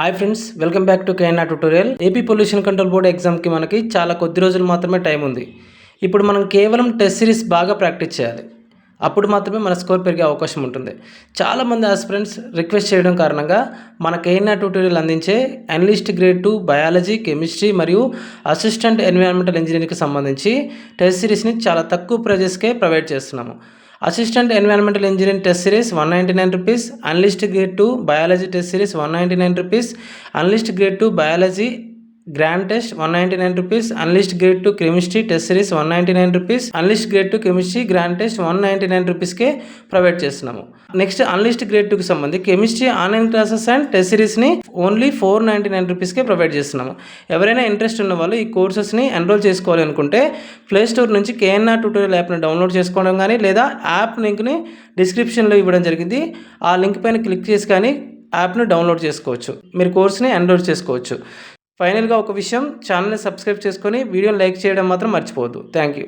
Hi friends, welcome back to KNR tutorial. AP pollution control board ఎగ్జామ్కి మనకి చాలా కొద్ది రోజులు మాత్రమే టైం ఉంది. ఇప్పుడు మనం కేవలం టెస్ట్ సిరీస్ బాగా ప్రాక్టీస్ చేయాలి. అప్పుడు మాత్రమే మన స్కోర్ పెరిగే అవకాశం ఉంటుంది. చాలామంది ఆస్పిరెంట్స్ రిక్వెస్ట్ చేయడం కారణంగా మన కేఎన్ఆర్ ట్యుటోరియల్ అందించే అనలిస్ట్ గ్రేడ్ 2 బయాలజీ, కెమిస్ట్రీ మరియు అసిస్టెంట్ ఎన్విరాన్మెంటల్ ఇంజనీరింగ్కి సంబంధించి టెస్ట్ సిరీస్ని చాలా తక్కువ ప్రైజెస్కే ప్రొవైడ్ చేస్తున్నాము. Assistant environmental engineering test series 199 rupees, analyst grade 2 biology test series 199 rupees, analyst grade 2 biology grand test 199 rupees, analyst grade 2 chemistry test series 199 rupees, analyst grade 2 chemistry grand test 199 రూపీస్కే provide చేస్తున్నాము. Next analyst grade 2కి సంబంధించి chemistry online classes and test సిరీస్ని only 499 రూపీస్కే provide చేస్తున్నాము. ఎవరైనా interest ఉన్న వాళ్ళు ఈ కోర్సెస్ని ఎన్రోల్ చేసుకోవాలి అనుకుంటే ప్లేస్టోర్ నుంచి కేఎన్ఆర్ ట్యూటోరియల్ యాప్ని డౌన్లోడ్ చేసుకోవడం కానీ లేదా యాప్ లింక్ని డిస్క్రిప్షన్లో ఇవ్వడం జరిగింది. ఆ లింక్ పైన క్లిక్ చేసి కానీ యాప్ను డౌన్లోడ్ చేసుకోవచ్చు. మీరు కోర్స్ని ఎన్రోల్ చేసుకోవచ్చు. ఫైనల్గా ఒక విషయం, ఛానల్ని సబ్స్క్రైబ్ చేసుకొని వీడియోని లైక్ చేయడం మాత్రం మర్చిపోవద్దు. Thank you.